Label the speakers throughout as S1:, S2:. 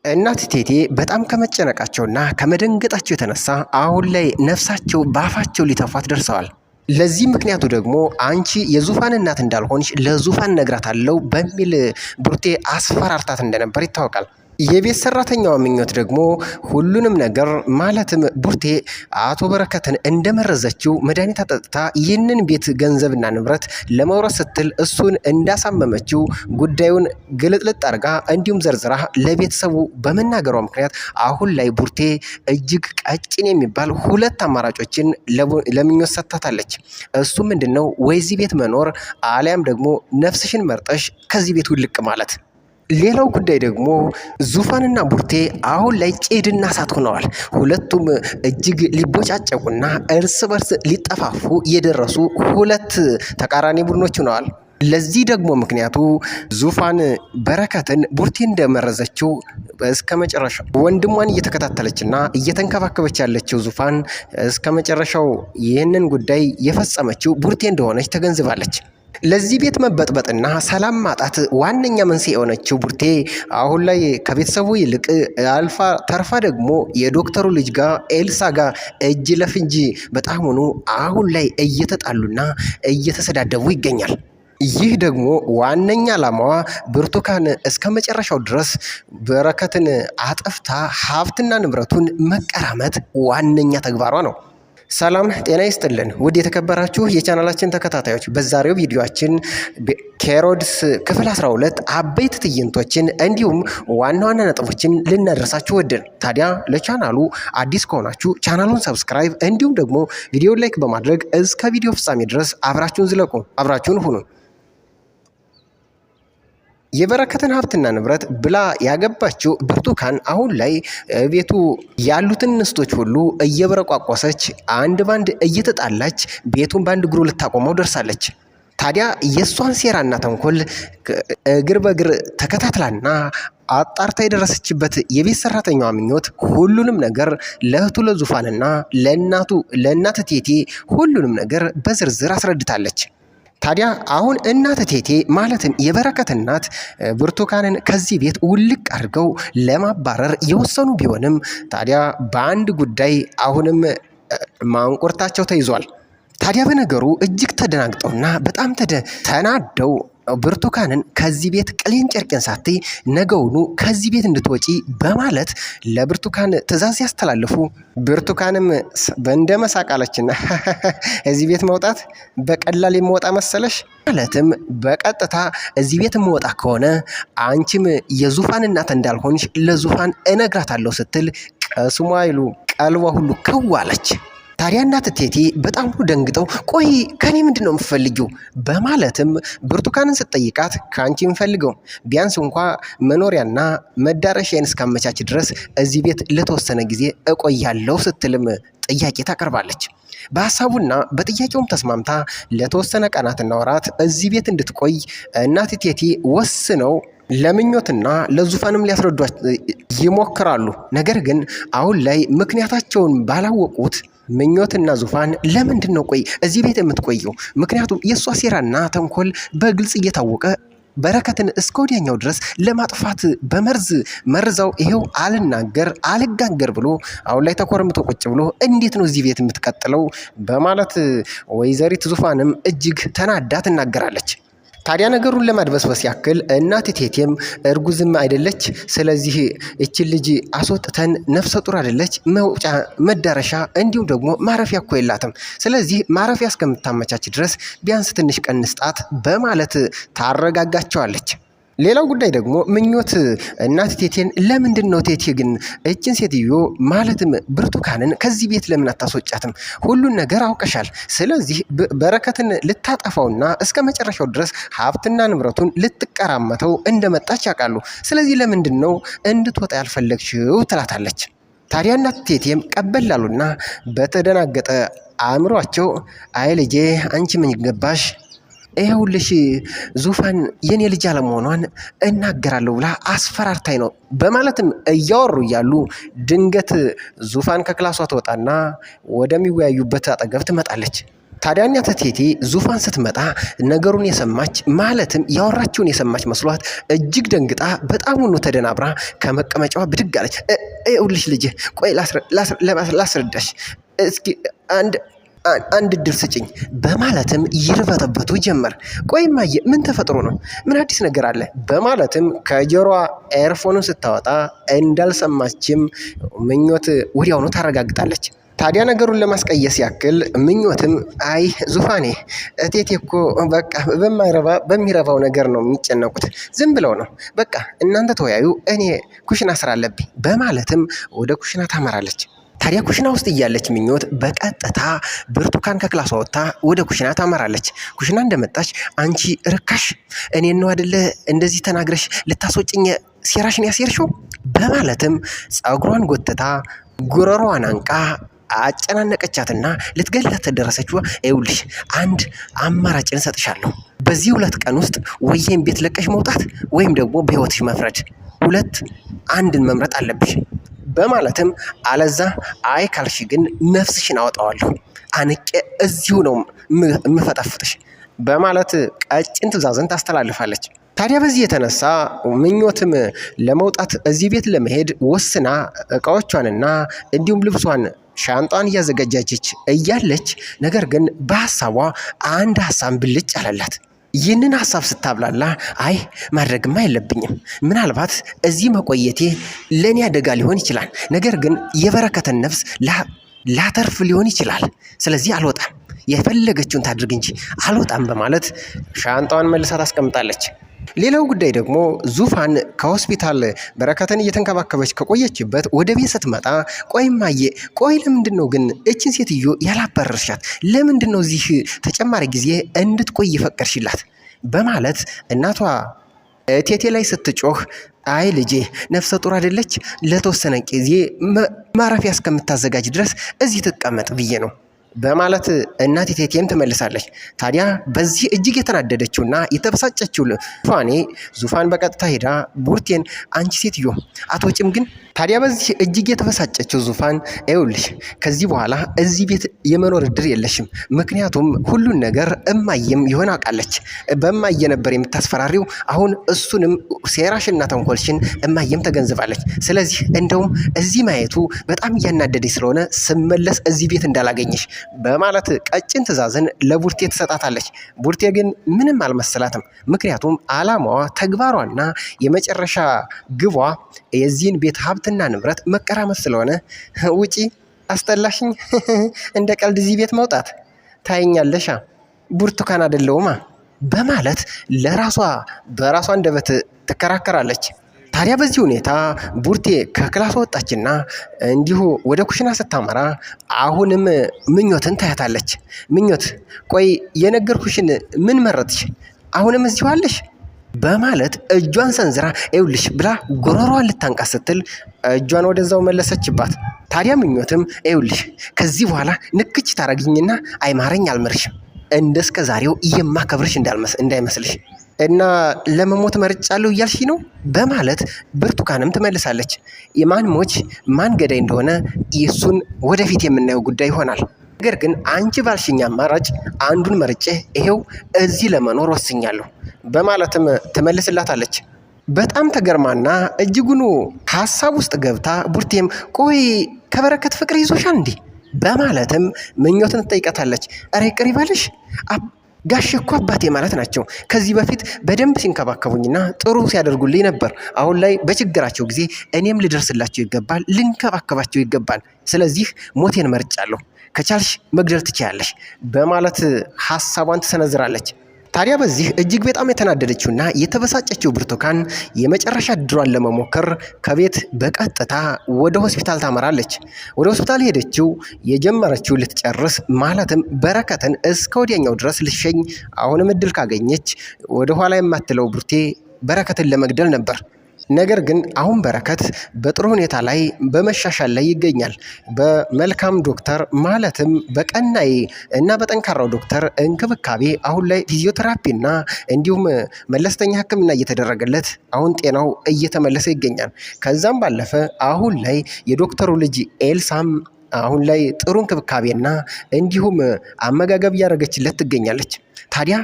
S1: እናት እቴቴ በጣም ከመጨነቃቸውና ከመደንገጣቸው የተነሳ አሁን ላይ ነፍሳቸው ባፋቸው ሊተፋት ደርሰዋል። ለዚህ ምክንያቱ ደግሞ አንቺ የዙፋን እናት እንዳልሆንሽ ለዙፋን ነግራታለሁ በሚል ቡርቴ አስፈራርታት እንደነበር ይታወቃል። የቤት ሰራተኛዋ ምኞት ደግሞ ሁሉንም ነገር ማለትም ቡርቴ አቶ በረከትን እንደመረዘችው መድኃኒት አጠጥታ ይህንን ቤት ገንዘብና ንብረት ለመውረስ ስትል እሱን እንዳሳመመችው ጉዳዩን ግልጥልጥ አድርጋ እንዲሁም ዘርዝራ ለቤተሰቡ በመናገሯ ምክንያት አሁን ላይ ቡርቴ እጅግ ቀጭን የሚባል ሁለት አማራጮችን ለምኞት ሰጥታታለች። እሱ ምንድን ነው? ወይ እዚህ ቤት መኖር አሊያም ደግሞ ነፍስሽን መርጠሽ ከዚህ ቤት ውልቅ ማለት። ሌላው ጉዳይ ደግሞ ዙፋንና ቡርቴ አሁን ላይ ጭድና እሳት ሆነዋል። ሁለቱም እጅግ ሊቦጫጨቁና እርስ በርስ ሊጠፋፉ የደረሱ ሁለት ተቃራኒ ቡድኖች ሆነዋል። ለዚህ ደግሞ ምክንያቱ ዙፋን በረከትን ቡርቴ እንደመረዘችው እስከ መጨረሻው ወንድሟን እየተከታተለችና እየተንከባከበች ያለችው ዙፋን እስከ መጨረሻው ይህንን ጉዳይ የፈጸመችው ቡርቴ እንደሆነች ተገንዝባለች። ለዚህ ቤት መበጥበጥና ሰላም ማጣት ዋነኛ መንስኤ የሆነችው ቡርቴ አሁን ላይ ከቤተሰቡ ይልቅ አልፋ ተርፋ ደግሞ የዶክተሩ ልጅ ጋር ኤልሳ ጋር እጅ ለፍንጅ በጣም ሆኖ አሁን ላይ እየተጣሉና እየተሰዳደቡ ይገኛል። ይህ ደግሞ ዋነኛ ዓላማዋ ብርቱካን እስከ መጨረሻው ድረስ በረከትን አጠፍታ ሀብትና ንብረቱን መቀራመት ዋነኛ ተግባሯ ነው። ሰላም ጤና ይስጥልን ውድ የተከበራችሁ የቻናላችን ተከታታዮች፣ በዛሬው ቪዲዮአችን ኬሮድስ ክፍል 12 አበይት ትዕይንቶችን እንዲሁም ዋና ዋና ነጥቦችን ልናደርሳችሁ ወደን። ታዲያ ለቻናሉ አዲስ ከሆናችሁ ቻናሉን ሰብስክራይብ እንዲሁም ደግሞ ቪዲዮን ላይክ በማድረግ እስከ ቪዲዮ ፍጻሜ ድረስ አብራችሁን ዝለቁ፣ አብራችሁን ሁኑ። የበረከትን ሀብትና ንብረት ብላ ያገባችው ብርቱካን አሁን ላይ ቤቱ ያሉትን እንስቶች ሁሉ እየበረቋቆሰች አንድ ባንድ እየተጣላች ቤቱን በአንድ እግሩ ልታቆመው ደርሳለች። ታዲያ የእሷን ሴራና ተንኮል እግር በእግር ተከታትላና አጣርታ የደረሰችበት የቤት ሰራተኛዋ ምኞት ሁሉንም ነገር ለእህቱ ለዙፋንና ለእናት እቴቴ ሁሉንም ነገር በዝርዝር አስረድታለች። ታዲያ አሁን እናት እቴቴ ማለትም የበረከት እናት ብርቱካንን ከዚህ ቤት ውልቅ አድርገው ለማባረር የወሰኑ ቢሆንም ታዲያ በአንድ ጉዳይ አሁንም ማንቁርታቸው ተይዟል። ታዲያ በነገሩ እጅግ ተደናግጠውና በጣም ተናደው ብርቱካንን ከዚህ ቤት ቅሌን ጨርቄን ሳትይ ነገውኑ ከዚህ ቤት እንድትወጪ በማለት ለብርቱካን ትዕዛዝ ያስተላልፉ። ብርቱካንም በእንደ መሳቃለችና እዚህ ቤት መውጣት በቀላል የምወጣ መሰለሽ? ማለትም በቀጥታ እዚህ ቤት የምወጣ ከሆነ አንቺም የዙፋን እናት እንዳልሆንሽ ለዙፋን እነግራታለሁ ስትል ቀስሟ አይሉ ቀልቧ ሁሉ ከዋለች። ታዲያ እናት እቴቴ በጣም ደንግጠው ቆይ ከኔ ምንድን ነው የምትፈልጊው? በማለትም ብርቱካንን ስትጠይቃት ከአንቺ የምፈልገው ቢያንስ እንኳ መኖሪያና መዳረሻዬን እስካመቻች ድረስ እዚህ ቤት ለተወሰነ ጊዜ እቆያለሁ ስትልም ጥያቄ ታቀርባለች። በሀሳቡና በጥያቄውም ተስማምታ ለተወሰነ ቀናትና ወራት እዚህ ቤት እንድትቆይ እናት እቴቴ ወስነው ለምኞትና ለዙፋንም ሊያስረዷት ይሞክራሉ። ነገር ግን አሁን ላይ ምክንያታቸውን ባላወቁት ምኞትና ዙፋን ለምንድን ነው ቆይ እዚህ ቤት የምትቆየው? ምክንያቱም የእሷ ሴራና ተንኮል በግልጽ እየታወቀ በረከትን እስከ ወዲያኛው ድረስ ለማጥፋት በመርዝ መርዛው ይሄው አልጋገር ብሎ አሁን ላይ ተኮርምቶ ቁጭ ብሎ እንዴት ነው እዚህ ቤት የምትቀጥለው? በማለት ወይዘሪት ዙፋንም እጅግ ተናዳ ትናገራለች። ታዲያ ነገሩን ለማድበስበስ ያክል እናት እቴቴም እርጉዝም አይደለች፣ ስለዚህ እችን ልጅ አስወጥተን ነፍሰ ጡር አይደለች፣ መውጫ መዳረሻ እንዲሁም ደግሞ ማረፊያ እኮ የላትም፣ ስለዚህ ማረፊያ እስከምታመቻች ድረስ ቢያንስ ትንሽ ቀን ስጣት በማለት ታረጋጋቸዋለች። ሌላው ጉዳይ ደግሞ ምኞት እናት እቴቴን ለምንድን ነው እቴቴ ግን እችን ሴትዮ ማለትም ብርቱካንን ከዚህ ቤት ለምን አታስወጫትም? ሁሉን ነገር አውቀሻል። ስለዚህ በረከትን ልታጠፋውና እስከ መጨረሻው ድረስ ሀብትና ንብረቱን ልትቀራመተው እንደመጣች ያውቃሉ። ስለዚህ ለምንድን ነው እንድትወጣ ያልፈለግሽው? ትላታለች። ታዲያ እናት እቴቴም ቀበላሉና በተደናገጠ አእምሯቸው አይ ልጄ አንቺ ምን ይገባሽ፣ ይኸውልሽ ዙፋን የኔ ልጅ አለመሆኗን እናገራለሁ ብላ አስፈራርታይ ነው በማለትም እያወሩ እያሉ ድንገት ዙፋን ከክላሷ ትወጣና ወደሚወያዩበት አጠገብ ትመጣለች። ታዲያ እናት እቴቴ ዙፋን ስትመጣ ነገሩን የሰማች ማለትም ያወራችውን የሰማች መስሏት እጅግ ደንግጣ በጣሙኑ ተደናብራ ከመቀመጫዋ ብድግ አለች። ይኸውልሽ ልጄ ቆይ ላስረዳሽ እስኪ አንድ እድል ስጭኝ በማለትም ይርበተበቱ ጀመር። ቆይ እማዬ ምን ተፈጥሮ ነው? ምን አዲስ ነገር አለ? በማለትም ከጆሮዋ ኤርፎኑን ስታወጣ እንዳልሰማችም ምኞት ወዲያውኑ ታረጋግጣለች። ታዲያ ነገሩን ለማስቀየስ ያክል ምኞትም አይ ዙፋኔ እቴቴ እኮ በቃ በሚረባው ነገር ነው የሚጨነቁት፣ ዝም ብለው ነው፣ በቃ እናንተ ተወያዩ፣ እኔ ኩሽና ስራ አለብኝ በማለትም ወደ ኩሽና ታመራለች። ታዲያ ኩሽና ውስጥ እያለች ምኞት በቀጥታ ብርቱካን ከክላሷ ወጥታ ወደ ኩሽና ታመራለች። ኩሽና እንደመጣች አንቺ ርካሽ እኔን ነው አይደለ እንደዚህ ተናግረሽ ልታስወጭኝ ሴራሽን ያሴርሽው በማለትም ፀጉሯን ጎትታ ጉሮሮዋን አንቃ አጨናነቀቻትና ልትገላት ተደረሰችው። ይኸውልሽ አንድ አማራጭን ሰጥሻለሁ። በዚህ 2 ቀን ውስጥ ወይም ቤት ለቀሽ መውጣት ወይም ደግሞ በህይወትሽ መፍረድ፣ 2 አንድን መምረጥ አለብሽ በማለትም አለዛ አይ ካልሽ ግን ነፍስሽን አወጣዋለሁ፣ አንቄ እዚሁ ነው የምፈጠፍጥሽ በማለት ቀጭን ትዕዛዝን ታስተላልፋለች። ታዲያ በዚህ የተነሳ ምኞትም ለመውጣት እዚህ ቤት ለመሄድ ወስና እቃዎቿንና እንዲሁም ልብሷን ሻንጣን እያዘጋጃች እያለች ነገር ግን በሐሳቧ አንድ ሐሳብ ብልጭ አለላት። ይህንን ሐሳብ ስታብላላ አይ ማድረግማ የለብኝም፣ ምናልባት እዚህ መቆየቴ ለእኔ አደጋ ሊሆን ይችላል፣ ነገር ግን የበረከትን ነፍስ ላተርፍ ሊሆን ይችላል፣ ስለዚህ አልወጣም፣ የፈለገችውን ታድርግ እንጂ አልወጣም በማለት ሻንጣዋን መልሳ ታስቀምጣለች። ሌላው ጉዳይ ደግሞ ዙፋን ከሆስፒታል በረከትን እየተንከባከበች ከቆየችበት ወደ ቤት ስትመጣ ቆይ እማዬ ቆይ ለምንድን ነው ግን እችን ሴትዮ ያላባረርሻት? ለምንድን ነው እዚህ ተጨማሪ ጊዜ እንድትቆይ ፈቀድሽላት? በማለት እናቷ እቴቴ ላይ ስትጮህ አይ ልጄ ነፍሰ ጡር አይደለች፣ ለተወሰነ ጊዜ ማረፊያ እስከምታዘጋጅ ድረስ እዚህ ትቀመጥ ብዬ ነው በማለት እናት እቴቴም ትመልሳለች። ታዲያ በዚህ እጅግ የተናደደችውና የተበሳጨችው ዙፋን በቀጥታ ሄዳ ቡርቴን አንቺ ሴትዮ አትወጪም ግን? ታዲያ በዚህ እጅግ የተበሳጨችው ዙፋን ይኸውልሽ ከዚህ በኋላ እዚህ ቤት የመኖር እድል የለሽም፣ ምክንያቱም ሁሉን ነገር እማየም ይሆን አውቃለች፣ በእማየ ነበር የምታስፈራሪው፣ አሁን እሱንም ሴራሽና ተንኮልሽን እማየም ተገንዝባለች፣ ስለዚህ እንደውም እዚህ ማየቱ በጣም እያናደደኝ ስለሆነ ስመለስ እዚህ ቤት እንዳላገኘሽ በማለት ቀጭን ትዕዛዝን ለቡርቴ ትሰጣታለች። ቡርቴ ግን ምንም አልመሰላትም፣ ምክንያቱም ዓላማዋ ተግባሯና የመጨረሻ ግቧ የዚህን ቤት ሀብትና ንብረት መቀራመት ስለሆነ ውጪ አስጠላሽኝ፣ እንደ ቀልድ እዚህ ቤት መውጣት ታይኛለሻ፣ ብርቱካን አይደለሁማ በማለት በራሷ አንደበት ትከራከራለች። ታዲያ በዚህ ሁኔታ ቡርቴ ከክላስ ወጣችና እንዲሁ ወደ ኩሽና ስታመራ አሁንም ምኞትን ታያታለች። ምኞት ቆይ የነገርኩሽን ምን መረጥሽ? አሁንም እዚሁ አለሽ በማለት እጇን ሰንዝራ ይኸውልሽ ብላ ጉሮሮዋን ልታንቃት ስትል እጇን ወደዛው መለሰችባት። ታዲያ ምኞትም ይኸውልሽ ከዚህ በኋላ ንክች ታረግኝና አይማረኝ አልምርሽም፣ እንደስከ ዛሬው የማከብርሽ እንዳይመስልሽ እና ለመሞት መርጫለሁ እያልሽ ነው በማለት ብርቱካንም ትመልሳለች። የማን ሞች ማን ገዳይ እንደሆነ እሱን ወደፊት የምናየው ጉዳይ ይሆናል። ነገር ግን አንቺ ባልሽኝ አማራጭ አንዱን መርጬ ይሄው እዚህ ለመኖር ወስኛለሁ በማለትም ትመልስላታለች። በጣም ተገርማና እጅጉኑ ሀሳብ ውስጥ ገብታ ቡርቴም ቆይ ከበረከት ፍቅር ይዞሻል እንዴ በማለትም ምኞትን ትጠይቃታለች። ኧረ ይቅር ይበልሽ ጋሽ እኮ አባቴ ማለት ናቸው። ከዚህ በፊት በደንብ ሲንከባከቡኝና ጥሩ ሲያደርጉልኝ ነበር። አሁን ላይ በችግራቸው ጊዜ እኔም ልደርስላቸው ይገባል፣ ልንከባከባቸው ይገባል። ስለዚህ ሞቴን መርጫለሁ፣ ከቻልሽ መግደል ትችያለሽ በማለት ሀሳቧን ትሰነዝራለች። ታዲያ በዚህ እጅግ በጣም የተናደደችውና የተበሳጨችው ብርቱካን የመጨረሻ እድሏን ለመሞከር ከቤት በቀጥታ ወደ ሆስፒታል ታመራለች። ወደ ሆስፒታል ሄደችው የጀመረችው ልትጨርስ ማለትም በረከትን እስከ ወዲያኛው ድረስ ልሸኝ አሁንም እድል ካገኘች ወደ ኋላ የማትለው ቡርቴ በረከትን ለመግደል ነበር። ነገር ግን አሁን በረከት በጥሩ ሁኔታ ላይ በመሻሻል ላይ ይገኛል። በመልካም ዶክተር ማለትም በቀናይ እና በጠንካራው ዶክተር እንክብካቤ አሁን ላይ ፊዚዮቴራፒና እንዲሁም መለስተኛ ሕክምና እየተደረገለት አሁን ጤናው እየተመለሰ ይገኛል። ከዛም ባለፈ አሁን ላይ የዶክተሩ ልጅ ኤልሳም አሁን ላይ ጥሩ እንክብካቤና እንዲሁም አመጋገብ እያደረገችለት ትገኛለች። ታዲያ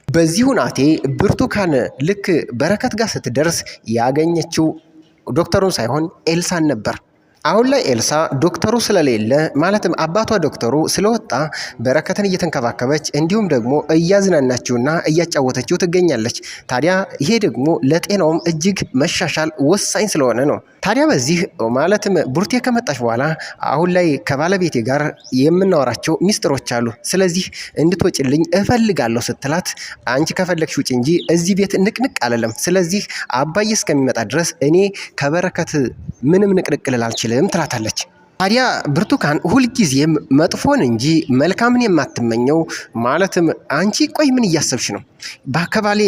S1: በዚህ ሁናቴ ብርቱካን ልክ በረከት ጋር ስትደርስ ያገኘችው ዶክተሩን ሳይሆን ኤልሳን ነበር። አሁን ላይ ኤልሳ ዶክተሩ ስለሌለ ማለትም አባቷ ዶክተሩ ስለወጣ በረከትን እየተንከባከበች እንዲሁም ደግሞ እያዝናናችውና እያጫወተችው ትገኛለች። ታዲያ ይሄ ደግሞ ለጤናውም እጅግ መሻሻል ወሳኝ ስለሆነ ነው። ታዲያ በዚህ ማለትም ቡርቴ ከመጣች በኋላ አሁን ላይ ከባለቤቴ ጋር የምናወራቸው ሚስጥሮች አሉ፣ ስለዚህ እንድትወጭልኝ እፈልጋለሁ ስትላት አንቺ ከፈለግሽ ውጭ እንጂ እዚህ ቤት ንቅንቅ አለለም። ስለዚህ አባዬ እስከሚመጣ ድረስ እኔ ከበረከት ምንም ንቅንቅ ልል አልችልም ትላታለች። ታዲያ ብርቱካን ሁልጊዜም መጥፎን እንጂ መልካምን የማትመኘው ማለትም አንቺ ቆይ ምን እያሰብሽ ነው? በአካባቢ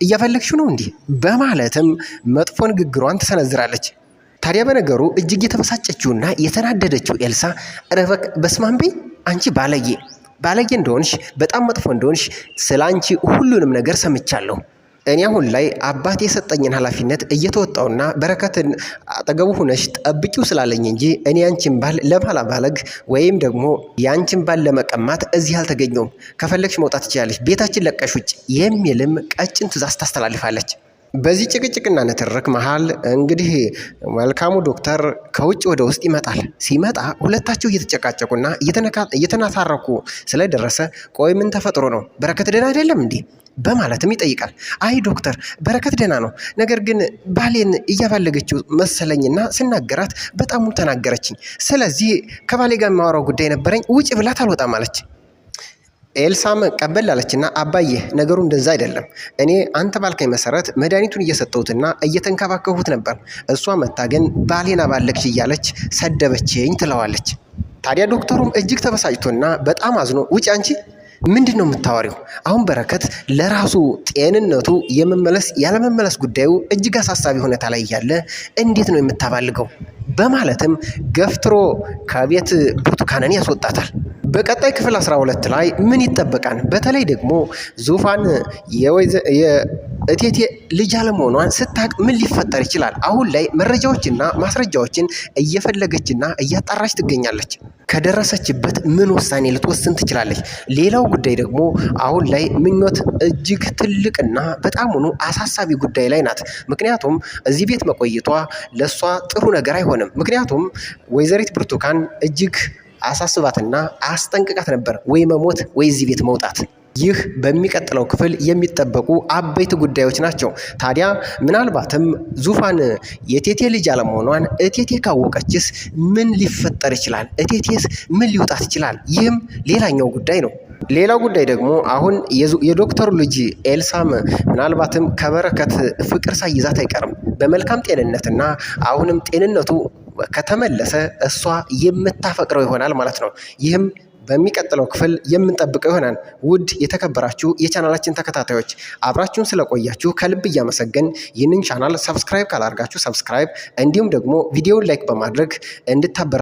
S1: እያፈለግሽ ነው እንዲህ በማለትም መጥፎ ንግግሯን ትሰነዝራለች። ታዲያ በነገሩ እጅግ የተበሳጨችውና የተናደደችው ኤልሳ ረበክ በስማምቤ አንቺ ባለጌ እንደሆንሽ በጣም መጥፎ እንደሆንሽ ስለ አንቺ ሁሉንም ነገር ሰምቻለሁ። እኔ አሁን ላይ አባቴ የሰጠኝን ኃላፊነት እየተወጣውና በረከትን አጠገቡ ሆነሽ ጠብቂው ስላለኝ እንጂ እኔ ያንቺን ባል ለማላባለግ ወይም ደግሞ ያንቺን ባል ለመቀማት እዚህ አልተገኘውም። ከፈለግሽ መውጣት ትችላለሽ፣ ቤታችን ለቀሽ ውጭ የሚልም ቀጭን ትዕዛዝ ታስተላልፋለች። በዚህ ጭቅጭቅና ንትርክ መሃል እንግዲህ መልካሙ ዶክተር ከውጭ ወደ ውስጥ ይመጣል። ሲመጣ ሁለታቸው እየተጨቃጨቁና እየተናታረኩ ስለደረሰ ቆይ ምን ተፈጥሮ ነው? በረከት ደህና አይደለም እንዴ? በማለትም ይጠይቃል። አይ ዶክተር በረከት ደህና ነው፣ ነገር ግን ባሌን እያባለገችው መሰለኝና ስናገራት በጣም ተናገረችኝ። ስለዚህ ከባሌ ጋር የማወራው ጉዳይ ነበረኝ፣ ውጭ ብላት አልወጣም አለች። ኤልሳም ቀበል አለችና አባዬ ነገሩ እንደዛ አይደለም፣ እኔ አንተ ባልከኝ መሰረት መድኃኒቱን እየሰጠሁትና እየተንከባከቡት ነበር። እሷ መታ ግን ባሌን አባለግሽ እያለች ሰደበችኝ ትለዋለች። ታዲያ ዶክተሩም እጅግ ተበሳጭቶና በጣም አዝኖ ውጭ አንቺ ምንድን ነው የምታወሪው? አሁን በረከት ለራሱ ጤንነቱ የመመለስ ያለመመለስ ጉዳዩ እጅግ አሳሳቢ ሁኔታ ላይ እያለ እንዴት ነው የምታባልገው? በማለትም ገፍትሮ ከቤት ብርቱካንን ያስወጣታል። በቀጣይ ክፍል 12 ላይ ምን ይጠበቃል? በተለይ ደግሞ ዙፋን የእቴቴ ልጅ አለመሆኗን ስታቅ ምን ሊፈጠር ይችላል? አሁን ላይ መረጃዎችና ማስረጃዎችን እየፈለገችና እያጣራች ትገኛለች። ከደረሰችበት ምን ውሳኔ ልትወስን ትችላለች? ሌላው ጉዳይ ደግሞ አሁን ላይ ምኞት እጅግ ትልቅና በጣም ሆኖ አሳሳቢ ጉዳይ ላይ ናት። ምክንያቱም እዚህ ቤት መቆየቷ ለእሷ ጥሩ ነገር አይሆንም። ምክንያቱም ወይዘሪት ብርቱካን እጅግ አሳስባትና አስጠንቅቃት ነበር፣ ወይ መሞት ወይ እዚህ ቤት መውጣት። ይህ በሚቀጥለው ክፍል የሚጠበቁ አበይት ጉዳዮች ናቸው። ታዲያ ምናልባትም ዙፋን የቴቴ ልጅ አለመሆኗን እቴቴ ካወቀችስ ምን ሊፈጠር ይችላል? እቴቴስ ምን ሊውጣት ይችላል? ይህም ሌላኛው ጉዳይ ነው። ሌላው ጉዳይ ደግሞ አሁን የዶክተሩ ልጅ ኤልሳም ምናልባትም ከበረከት ፍቅር ሳይዛት አይቀርም በመልካም ጤንነትና አሁንም ጤንነቱ ከተመለሰ እሷ የምታፈቅረው ይሆናል ማለት ነው። ይህም በሚቀጥለው ክፍል የምንጠብቀው ይሆናል። ውድ የተከበራችሁ የቻናላችን ተከታታዮች አብራችሁን ስለቆያችሁ ከልብ እያመሰገን ይህንን ቻናል ሰብስክራይብ ካላደርጋችሁ ሰብስክራይብ እንዲሁም ደግሞ ቪዲዮውን ላይክ በማድረግ እንድታበረ